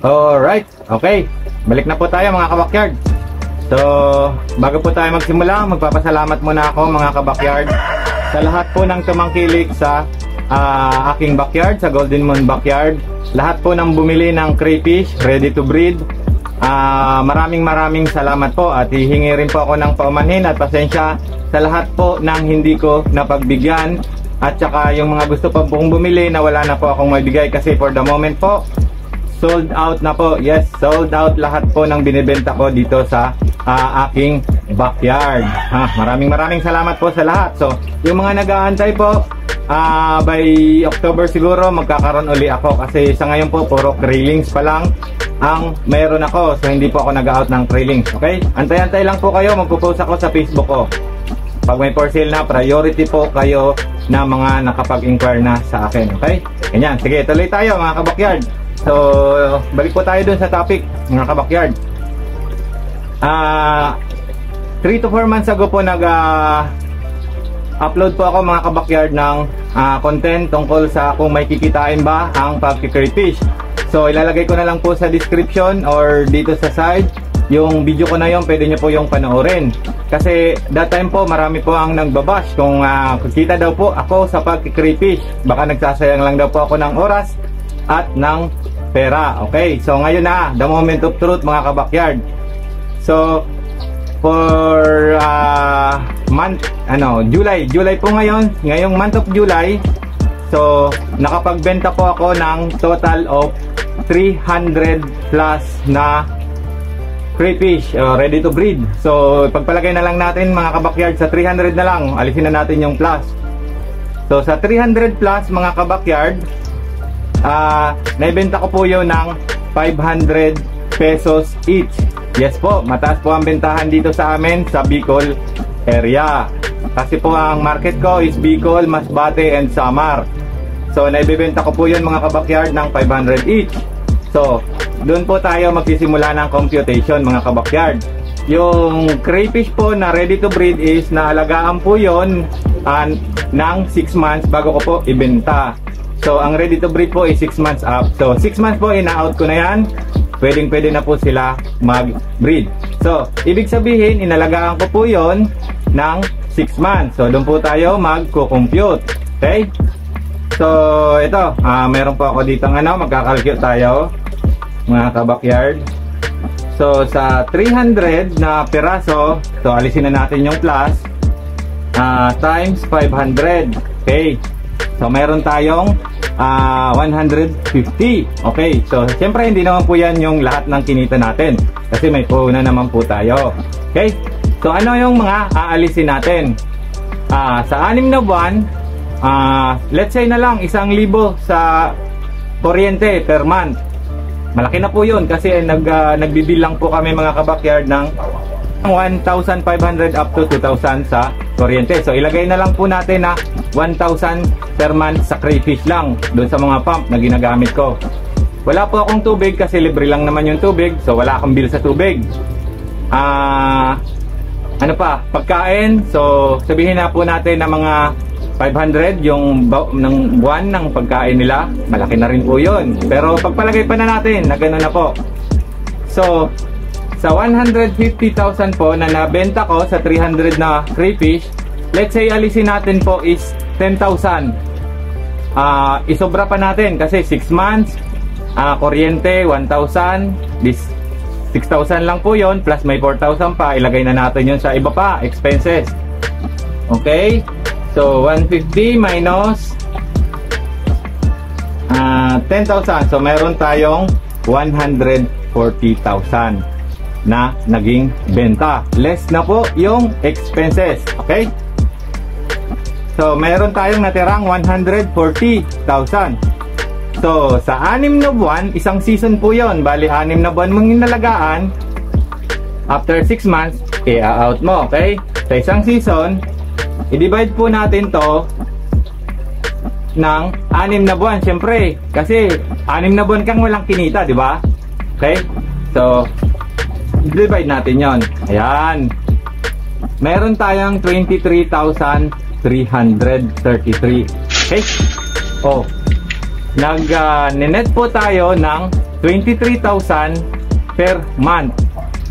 Alright, okay. Balik na po tayo mga kabakyard. So, bago po tayo magsimula, magpapasalamat muna ako mga kabakyard sa lahat po ng tumangkilik sa aking backyard, sa Golden Moon Backyard. Lahat po ng bumili ng crayfish ready to breed. Maraming salamat po, at hihingi rin po ako ng paumanhin at pasensya sa lahat po ng hindi ko napagbigyan, at saka yung mga gusto pa pong bumili na wala na po akong maibigay kasi for the moment po sold out na po. Yes, sold out lahat po ng binibenta ko dito sa aking backyard. Maraming salamat po sa lahat. So, yung mga nag-aantay po, by October siguro magkakaroon uli ako, kasi sa ngayon po puro railings pa lang ang meron ako. So, hindi po ako nag-out ng railings. Okay? Antay-antay lang po kayo. Magpo-post ako sa Facebook ko. Pag may for sale na, priority po kayo na mga nakapag-inquire na sa akin. Okay? Ganyan. Sige, tuloy tayo mga kabakyard. So, balik po tayo dun sa topic, mga kabakyard. 3 to 4 months ago po upload po ako mga kabakyard ng content tungkol sa kung may kikitain ba ang pag-crayfish. So, ilalagay ko na lang po sa description or dito sa side yung video ko na yun, pwede nyo po yung panoorin. Kasi that time po marami po ang nagbabash kung kikita daw po ako sa pag-crayfish. Baka nagsasayang lang daw po ako ng oras at ng pera. Okay, so ngayon na, the moment of truth mga kabakyard. So for July po ngayong month of July, so nakapagbenta po ako ng total of 300 plus na crayfish ready to breed. So pagpalagay na lang natin mga kabakyard sa 300 na lang, alisin na natin yung plus. So sa 300 plus mga kabakyard, naibenta ko po yun ng 500 pesos each. Yes po, mataas po ang bentahan dito sa amin sa Bicol area. Kasi po ang market ko is Bicol, Masbate, and Samar. So naibibenta ko po yun mga kabakyard ng 500 each. So doon po tayo magsisimula ng computation mga kabakyard. Yung crayfish po na ready to breed is naalagaan po yun ng 6 months bago ko po ibenta. So, ang ready to breed po is 6 months up. So, 6 months po, ina-out ko na yan. Pwede na po sila mag-breed. So, ibig sabihin, inalagaan ko po yon ng 6 months. So, doon po tayo mag-compute. Okay? So, ito. Meron po ako dito magkakalculate tayo. Mga kabakyard. So, sa 300 na piraso, so, alisin na natin yung plus. Times 500. Okay? So, meron tayong 150. Okay, so siyempre hindi naman po yan yung lahat ng kinita natin, kasi may puhunan naman po tayo. Okay, so ano yung mga aalisin natin? Sa 6 na buwan, let's say na lang 1,000 sa kuryente per month. Malaki na po yun kasi nagbibilang po kami mga kabakyard ng 1,500 up to 2,000 sa kuryente. So ilagay na lang po natin na 1,000 per month sa crayfish lang doon sa mga pump na ginagamit ko. Wala po akong tubig kasi libre lang naman yung tubig, so wala akong bill sa tubig. Ano pa? Pagkain, so sabihin na po natin na mga 500 yung ng buwan ng pagkain nila. Malaki na rin po yun, pero pagpalagay pa na natin na gano'n na po. So sa 150,000 po na nabenta ko sa 300 na crayfish, let's say alisin natin po is 10,000. Isobra pa natin kasi 6 months, kuryente 1,000, this 6,000 lang po yon, plus may 4,000 pa, ilagay na natin yun sa iba pa expenses. Okay, so 150 minus 10,000, so meron tayong 140,000 na naging benta. Less na po yung expenses. Okay? So, meron tayong natirang 140,000. So, sa 6 na buwan, isang season po yon. Bali, 6 na buwan mong inalagaan. After 6 months, i-out mo. Okay? Sa isang season, i-divide po natin to ng 6 na buwan. Siyempre, kasi 6 na buwan kang walang kinita, di ba? Okay? So, divide natin yon. Ayan. Meron tayong 23,333. Okay? Oh. Nag-net po tayo ng 23,000 per month.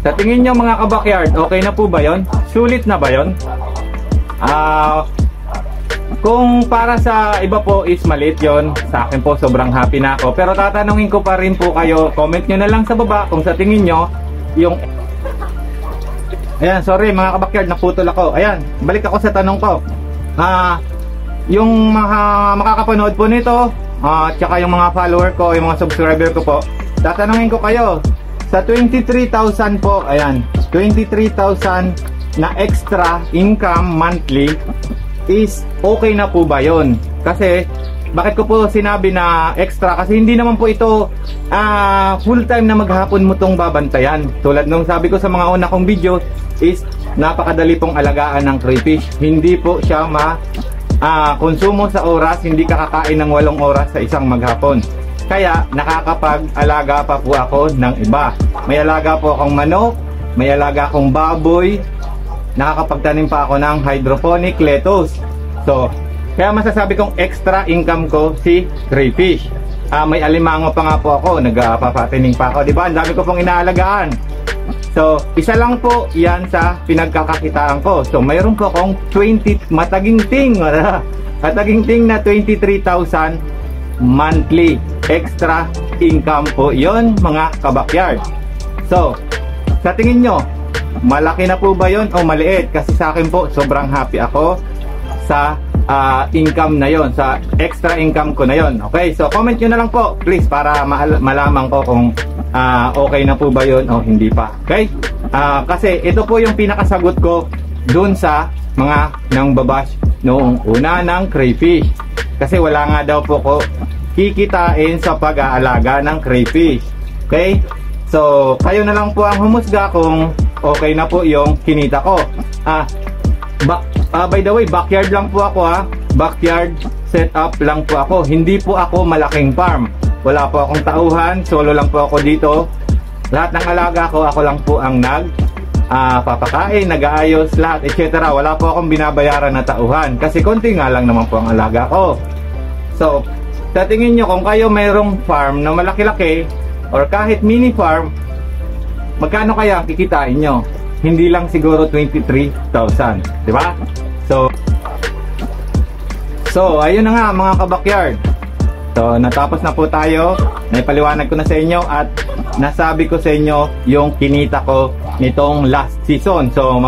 Sa tingin nyo mga kabakyard, okay na po ba yon? Sulit na ba yon? Kung para sa iba po is maliit yon, sa akin po sobrang happy na ako. Pero tatanungin ko pa rin po kayo, comment nyo na lang sa baba kung sa tingin nyo yung... Ayan, sorry mga kabakyard, naputol ako. Ayan, balik ako sa tanong ko. Yung mga makakapanood po nito, tsaka yung mga follower ko, yung mga subscriber ko po, tatanungin ko kayo, sa 23,000 po, ayan, 23,000 na extra income monthly is okay na po ba yun? Kasi, bakit ko po sinabi na extra? Kasi hindi naman po ito full time na maghapon mo tong babantayan. Tulad nung sabi ko sa mga una kong video is napakadali pong alagaan ng crayfish. Hindi po siya konsumo sa oras, hindi ka kakain ng 8 oras sa isang maghapon. Kaya nakakapag-alaga pa po ako ng iba. May alaga po akong manok, may alaga akong baboy, nakakapagtanim pa ako ng hydroponic lettuce. So, kaya masasabi kong extra income ko si crayfish. May alimango pa nga po ako, nagpapatining pa ako, di ba? Ang dami ko pong inaalagaan. So, isa lang po yan sa pinagkakakitaan ko. So, mayroon po akong mataginting na 23,000 monthly extra income po yon mga kabakyard. So, sa tingin nyo, malaki na po ba yon o maliit? Kasi sa akin po, sobrang happy ako sa income na yon, sa extra income ko na yon. Okay, so comment nyo na lang po please para malaman ko kung okay na po ba yon o hindi pa. Okay, kasi ito po yung pinakasagot ko dun sa mga nang babash noong una ng crayfish. Kasi wala nga daw po ko kikitain sa pag-aalaga ng crayfish. Okay, so kayo na lang po ang humusga kung okay na po yung kinita ko. By the way, backyard lang po ako backyard setup lang po ako. Hindi po ako malaking farm. Wala po akong tauhan, solo lang po ako dito. Lahat ng alaga ko, ako lang po ang papakain, nag-aayos, lahat, etc. Wala po akong binabayaran na tauhan. Kasi konti nga lang naman po ang alaga ko. So, sa tingin nyo, kung kayo mayroong farm na malaki-laki, or kahit mini farm, magkano kaya ang kikitain nyo? Hindi lang siguro 23,000, di ba? So, ayun na nga mga kabakyard. So, natapos na po tayo. Naipaliwanag ko na sa inyo at nasabi ko sa inyo yung kinita ko nitong last season. So,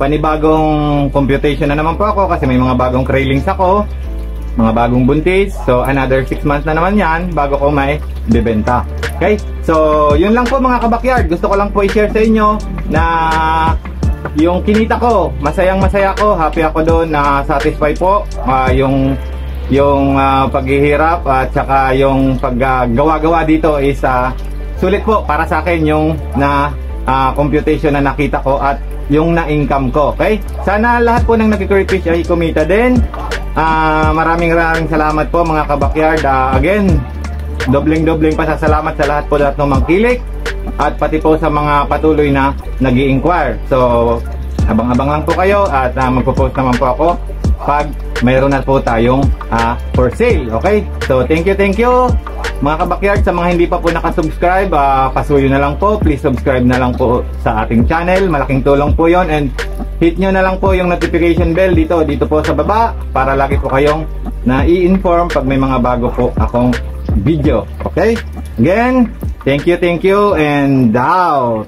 panibagong computation na naman po ako kasi may mga bagong craylings ako, mga bagong buntis. So, another 6 months na naman yan bago ko may bibenta. Okay? So, yun lang po mga kabakyard. Gusto ko lang po i-share sa inyo na yung kinita ko, masayang-masaya ko, happy ako doon, na satisfy po yung paghihirap at saka yung paggawa-gawa dito is sulit po para sa akin yung computation na nakita ko at yung na-income ko. Okay? Sana lahat po ng nag-crayfish ay kumita din. Maraming salamat po mga kabakyard. Again, dobleng-dobleng pasasalamat sa lahat ng mangkilik at pati po sa mga patuloy na nag-i-inquire. So, abang-abang lang po kayo at magpo-post naman po ako pag mayroon na po tayong for sale. Okay? So, thank you mga kabakyard. Sa mga hindi pa po nakasubscribe, pasuyo na lang po. Please subscribe na lang po sa ating channel. Malaking tulong po yon. And hit nyo na lang po yung notification bell dito po sa baba para lagi po kayong na-i-inform pag may mga bago po akong video. Okay? Again, thank you and out.